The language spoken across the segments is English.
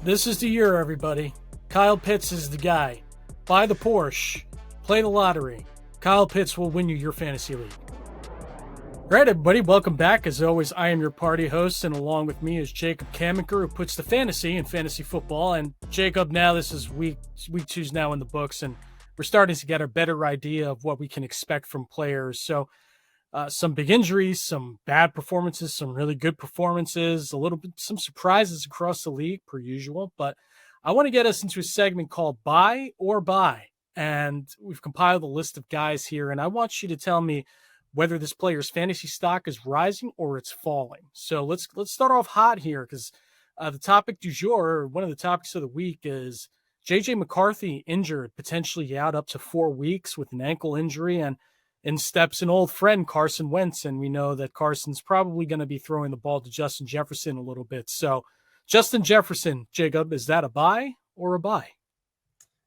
This is the year, everybody. Kyle Pitts is the guy. Buy the Porsche. Play the lottery. Kyle Pitts will win you your fantasy league. All right, everybody, welcome back. As always, I am your party host, and along with me is Jacob Camenker, who puts the fantasy in fantasy football. And Jacob, now this is week two's now in the books, and we're starting to get a better idea of what we can expect from players. So some big injuries, some bad performances, some really good performances, a little bit, some surprises across the league per usual. But I want to get us into a segment called Buy or Buy. And we've compiled a list of guys here, and I want you to tell me whether this player's fantasy stock is rising or it's falling. So let's start off hot here, because the topic du jour, or one of the topics of the week, is J.J. McCarthy injured, potentially out up to 4 weeks with an ankle injury, and in steps an old friend, Carson Wentz, and we know that Carson's probably going to be throwing the ball to Justin Jefferson a little bit. So Justin Jefferson, Jacob, is that a buy or a buy?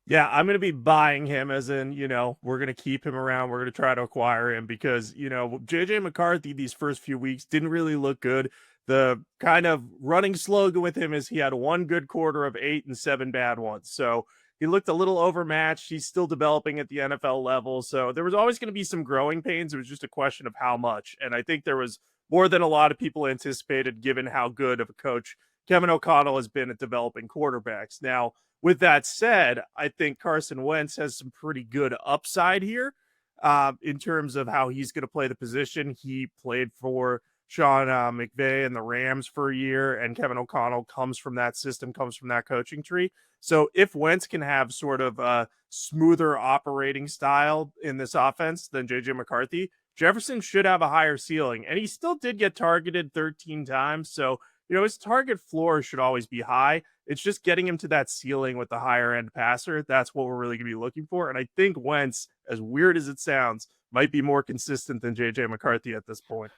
Yeah, I'm going to be buying him, as in, we're going to keep him around. We're going to try to acquire him because, JJ McCarthy, these first few weeks didn't really look good. The kind of running slogan with him is he had one good quarter of 8 and 7 bad ones. So he looked a little overmatched. He's still developing at the NFL level. So there was always going to be some growing pains. It was just a question of how much. And I think there was more than a lot of people anticipated, given how good of a coach Kevin O'Connell has been at developing quarterbacks. Now, with that said, I think Carson Wentz has some pretty good upside here in terms of how he's going to play the position. He played for Sean McVay and the Rams for a year, and Kevin O'Connell comes from that system, comes from that coaching tree. So if Wentz can have sort of a smoother operating style in this offense than J.J. McCarthy, Jefferson should have a higher ceiling. And he still did get targeted 13 times, so his target floor should always be high. It's just getting him to that ceiling with the higher end passer. That's what we're really going to be looking for. And I think Wentz, as weird as it sounds, might be more consistent than JJ McCarthy at this point.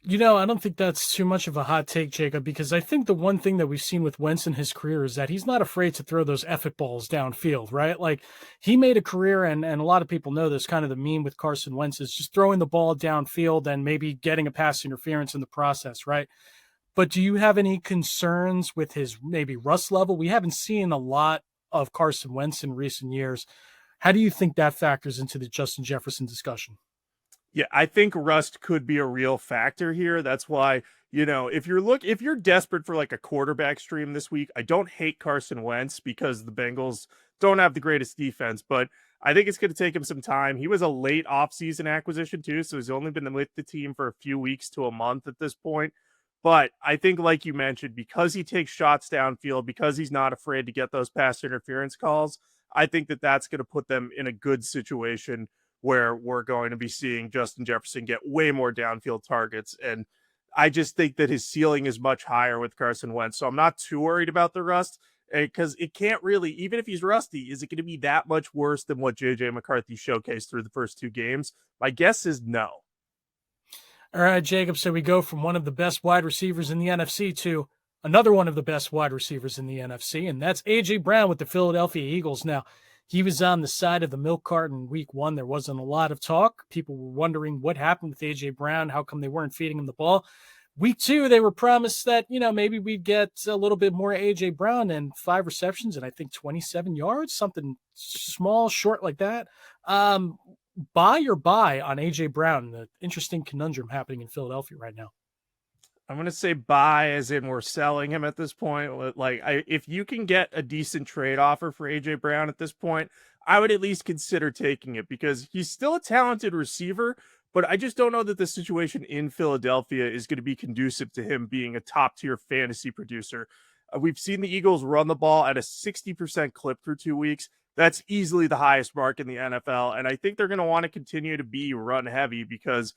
I don't think that's too much of a hot take, Jacob, because I think the one thing that we've seen with Wentz in his career is that he's not afraid to throw those effort balls downfield, right? Like, he made a career, and a lot of people know this, kind of the meme with Carson Wentz is just throwing the ball downfield and maybe getting a pass interference in the process, right? But do you have any concerns with his maybe rust level? We haven't seen a lot of Carson Wentz in recent years. How do you think that factors into the Justin Jefferson discussion? Yeah, I think rust could be a real factor here. That's why, if you're desperate for like a quarterback stream this week, I don't hate Carson Wentz because the Bengals don't have the greatest defense, but I think it's going to take him some time. He was a late offseason acquisition too, so he's only been with the team for a few weeks to a month at this point. But I think, like you mentioned, because he takes shots downfield, because he's not afraid to get those pass interference calls, I think that that's going to put them in a good situation where we're going to be seeing Justin Jefferson get way more downfield targets. And I just think that his ceiling is much higher with Carson Wentz. So I'm not too worried about the rust, because it can't really, even if he's rusty, is it going to be that much worse than what JJ McCarthy showcased through the first 2 games? My guess is no. All right, Jacob. So we go from one of the best wide receivers in the NFC to another one of the best wide receivers in the NFC, and that's A.J. Brown with the Philadelphia Eagles. Now, he was on the side of the milk carton week 1. There wasn't a lot of talk. People were wondering what happened with A.J. Brown. How come they weren't feeding him the ball? Week 2, they were promised that, maybe we'd get a little bit more A.J. Brown, and 5 receptions and I think 27 yards, something small, short like that. Buy or buy on A.J. Brown? The interesting conundrum happening in Philadelphia right now. I'm going to say buy, as in we're selling him at this point. Like, if you can get a decent trade offer for AJ Brown at this point, I would at least consider taking it, because he's still a talented receiver, but I just don't know that the situation in Philadelphia is going to be conducive to him being a top tier fantasy producer. We've seen the Eagles run the ball at a 60% clip through 2 weeks. That's easily the highest mark in the NFL. And I think they're going to want to continue to be run heavy because,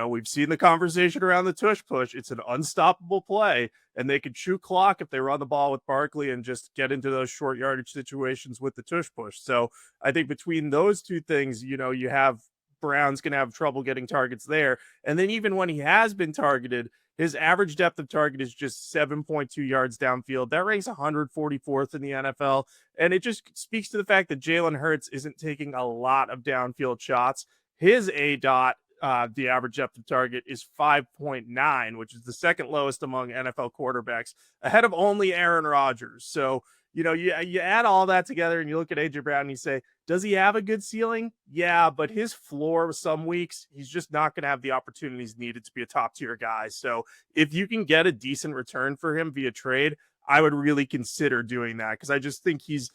we've seen the conversation around the tush push. It's an unstoppable play, and they could chew clock if they run the ball with Barkley and just get into those short yardage situations with the tush push. So I think between those two things, you have Brown's going to have trouble getting targets there. And then even when he has been targeted, his average depth of target is just 7.2 yards downfield. That ranks 144th in the NFL. And it just speaks to the fact that Jalen Hurts isn't taking a lot of downfield shots. His A dot the average depth of target is 5.9, which is the second lowest among NFL quarterbacks, ahead of only Aaron Rodgers. So, you add all that together and you look at AJ Brown and you say, does he have a good ceiling? Yeah, but his floor some weeks, he's just not going to have the opportunities needed to be a top tier guy. So if you can get a decent return for him via trade, I would really consider doing that, because I just think his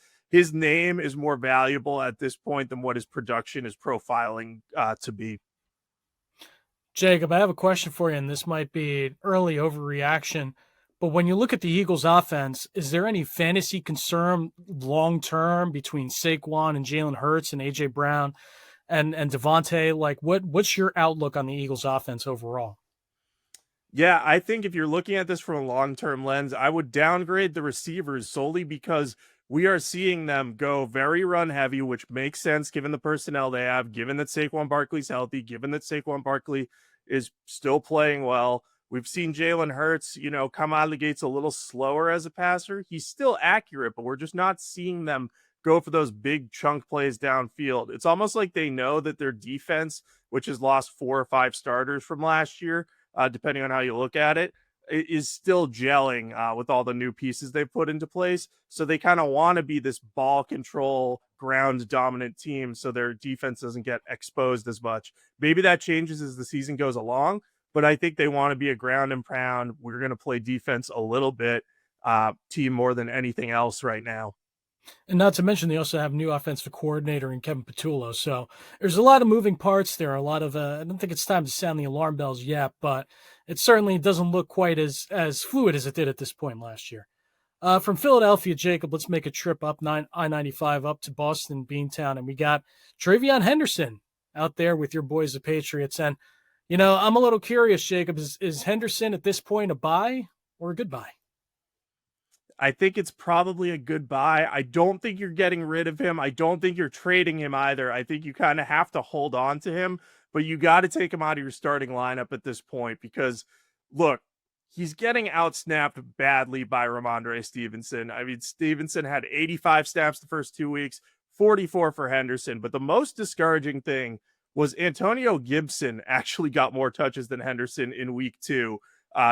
name is more valuable at this point than what his production is profiling to be. Jacob, I have a question for you, and this might be an early overreaction, but when you look at the Eagles' offense, is there any fantasy concern long term between Saquon and Jalen Hurts and AJ Brown and Devontae? Like, what's your outlook on the Eagles' offense overall? Yeah, I think if you're looking at this from a long-term lens, I would downgrade the receivers solely because we are seeing them go very run heavy, which makes sense given the personnel they have, given that Saquon Barkley's healthy, given that Saquon Barkley is still playing well. We've seen Jalen Hurts, come out of the gates a little slower as a passer. He's still accurate, but we're just not seeing them go for those big chunk plays downfield. It's almost like they know that their defense, which has lost 4 or 5 starters from last year, depending on how you look at it, is still gelling with all the new pieces they've put into place. So they kind of want to be this ball control, ground dominant team so their defense doesn't get exposed as much. Maybe that changes as the season goes along, but I think they want to be a ground and pound. We're going to play defense a little bit team more than anything else right now. And not to mention, they also have new offensive coordinator in Kevin Patullo. So there's a lot of moving parts there. A lot of I don't think it's time to sound the alarm bells yet, but it certainly doesn't look quite as fluid as it did at this point last year. From Philadelphia, Jacob, let's make a trip up I-95 up to Boston, Beantown, and we got TreVeyon Henderson out there with your boys, the Patriots. And I'm a little curious, Jacob. Is Henderson at this point a buy or a goodbye? I think it's probably a goodbye. I don't think you're getting rid of him. I don't think you're trading him either. I think you kind of have to hold on to him, but you got to take him out of your starting lineup at this point because, look, he's getting outsnapped badly by Ramondre Stevenson. I mean, Stevenson had 85 snaps the first 2 weeks, 44 for Henderson, but the most discouraging thing was Antonio Gibson actually got more touches than Henderson in week 2,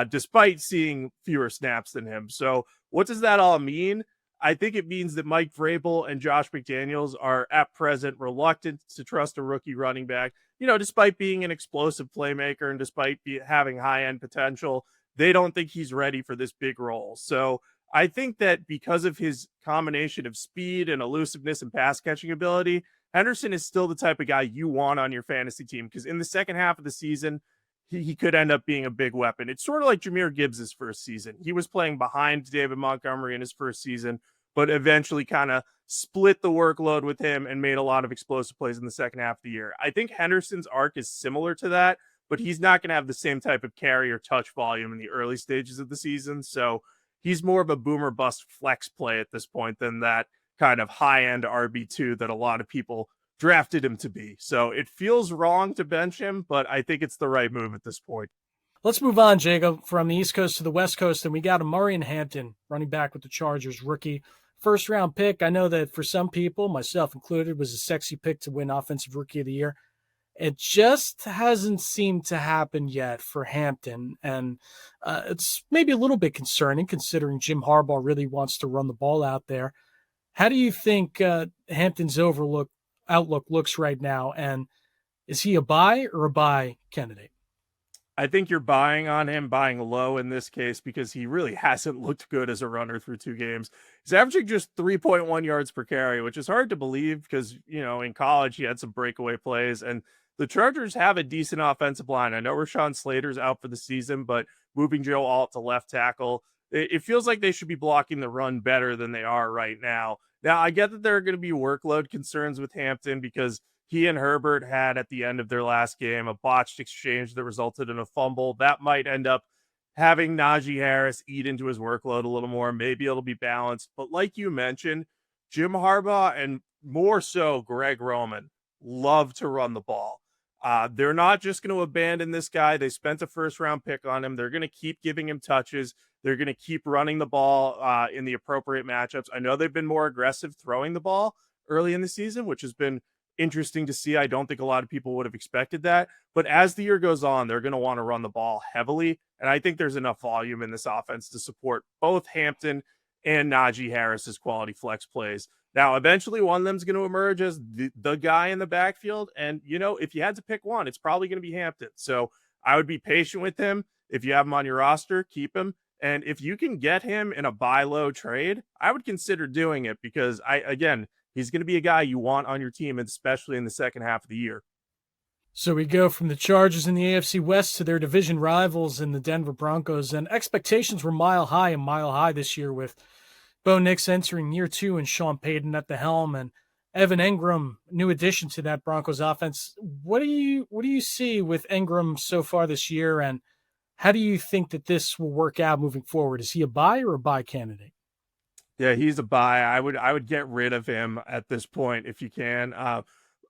despite seeing fewer snaps than him. So what does that all mean? I think it means that Mike Vrabel and Josh McDaniels are at present reluctant to trust a rookie running back. Despite being an explosive playmaker and despite having high-end potential, they don't think he's ready for this big role. So I think that because of his combination of speed and elusiveness and pass catching ability, Henderson is still the type of guy you want on your fantasy team, because in the second half of the season, he could end up being a big weapon. It's sort of like Jahmyr Gibbs' first season. He was playing behind David Montgomery in his first season, but eventually kind of split the workload with him and made a lot of explosive plays in the second half of the year. I think Henderson's arc is similar to that, but he's not going to have the same type of carry or touch volume in the early stages of the season. So he's more of a boomer bust flex play at this point than that kind of high-end RB2 that a lot of people drafted him to be. So it feels wrong to bench him, but I think it's the right move at this point. Let's move on, Jacob, from the East Coast to the West Coast, and we got Omarion Hampton, running back with the Chargers, rookie. First-round pick. I know that for some people, myself included, was a sexy pick to win Offensive Rookie of the Year. It just hasn't seemed to happen yet for Hampton, and it's maybe a little bit concerning considering Jim Harbaugh really wants to run the ball out there. How do you think Hampton's outlook looks right now, and is he a buy or a buy candidate? I think you're buying on him, buying low in this case, because he really hasn't looked good as a runner through 2 games. He's averaging just 3.1 yards per carry, which is hard to believe because, in college he had some breakaway plays, and the Chargers have a decent offensive line. I know Rashawn Slater's out for the season, but moving Joe Alt to left tackle, it feels like they should be blocking the run better than they are right now. Now, I get that there are going to be workload concerns with Hampton because he and Herbert had at the end of their last game a botched exchange that resulted in a fumble. That might end up having Najee Harris eat into his workload a little more. Maybe it'll be balanced. But like you mentioned, Jim Harbaugh and more so Greg Roman love to run the ball. They're not just going to abandon this guy. They spent a first-round pick on him. They're going to keep giving him touches. They're going to keep running the ball in the appropriate matchups. I know they've been more aggressive throwing the ball early in the season, which has been interesting to see. I don't think a lot of people would have expected that. But as the year goes on, they're going to want to run the ball heavily. And I think there's enough volume in this offense to support both Hampton and Najee Harris's quality flex plays. Now, eventually one of them's going to emerge as the guy in the backfield. And, if you had to pick one, it's probably going to be Hampton. So I would be patient with him. If you have him on your roster, keep him. And if you can get him in a buy low trade, I would consider doing it because he's going to be a guy you want on your team, especially in the second half of the year. So we go from the Chargers in the AFC West to their division rivals in the Denver Broncos, and expectations were mile high this year with Bo Nix entering year 2 and Sean Payton at the helm, and Evan Engram, new addition to that Broncos offense. What do you see with Engram so far this year, and how do you think that this will work out moving forward? Is he a buy or a buy candidate? Yeah, he's a buy. I would get rid of him at this point if you can.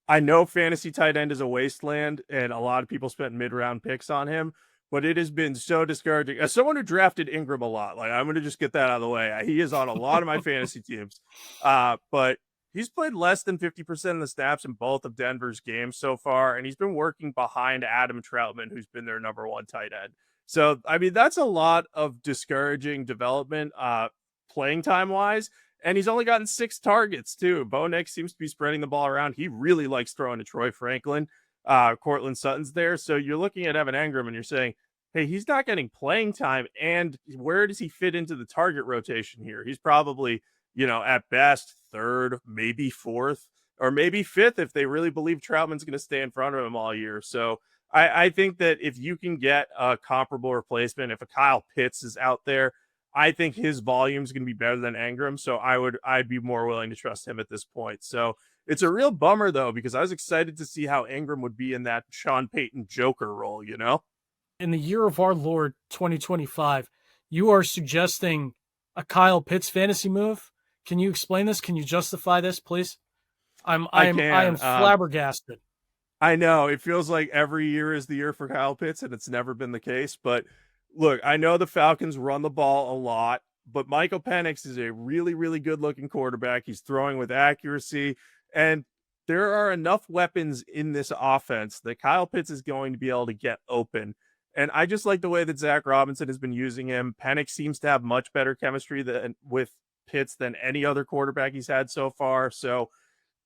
I know fantasy tight end is a wasteland, and a lot of people spent mid-round picks on him, but it has been so discouraging. As someone who drafted Engram a lot, I'm going to just get that out of the way. He is on a lot of my fantasy teams, but he's played less than 50% of the snaps in both of Denver's games so far, and he's been working behind Adam Troutman, who's been their number 1 tight end. So, that's a lot of discouraging development, playing time-wise. And he's only gotten 6 targets, too. Bo Nix seems to be spreading the ball around. He really likes throwing to Troy Franklin. Cortland Sutton's there. So you're looking at Evan Engram and you're saying, hey, he's not getting playing time. And where does he fit into the target rotation here? He's probably, at best 3rd, maybe 4th, or maybe 5th if they really believe Troutman's going to stay in front of him all year. So I think that if you can get a comparable replacement, if a Kyle Pitts is out there, I think his volume is going to be better than Engram, so I'd be more willing to trust him at this point. So it's a real bummer, though, because I was excited to see how Engram would be in that Sean Payton Joker role, In the year of our Lord 2025, you are suggesting a Kyle Pitts fantasy move? Can you explain this? Can you justify this, please? I am flabbergasted. I know it feels like every year is the year for Kyle Pitts, and it's never been the case, but look, I know the Falcons run the ball a lot, but Michael Penix is a really, really good-looking quarterback. He's throwing with accuracy, and there are enough weapons in this offense that Kyle Pitts is going to be able to get open. And I just like the way that Zach Robinson has been using him. Penix seems to have much better chemistry with Pitts than any other quarterback he's had so far. So,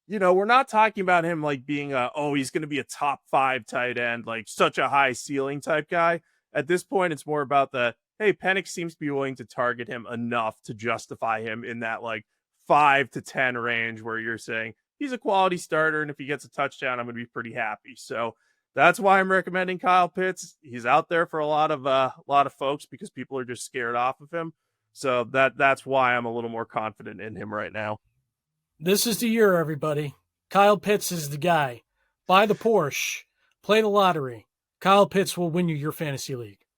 we're not talking about him like being he's going to be a top 5 tight end, like such a high ceiling type guy. At this point, it's more about hey, Penix seems to be willing to target him enough to justify him in that 5 to 10 range where you're saying he's a quality starter, and if he gets a touchdown, I'm going to be pretty happy. So that's why I'm recommending Kyle Pitts. He's out there for a lot of folks because people are just scared off of him. So that's why I'm a little more confident in him right now. This is the year, everybody. Kyle Pitts is the guy. Buy the Porsche. Play the lottery. Kyle Pitts will win you your fantasy league.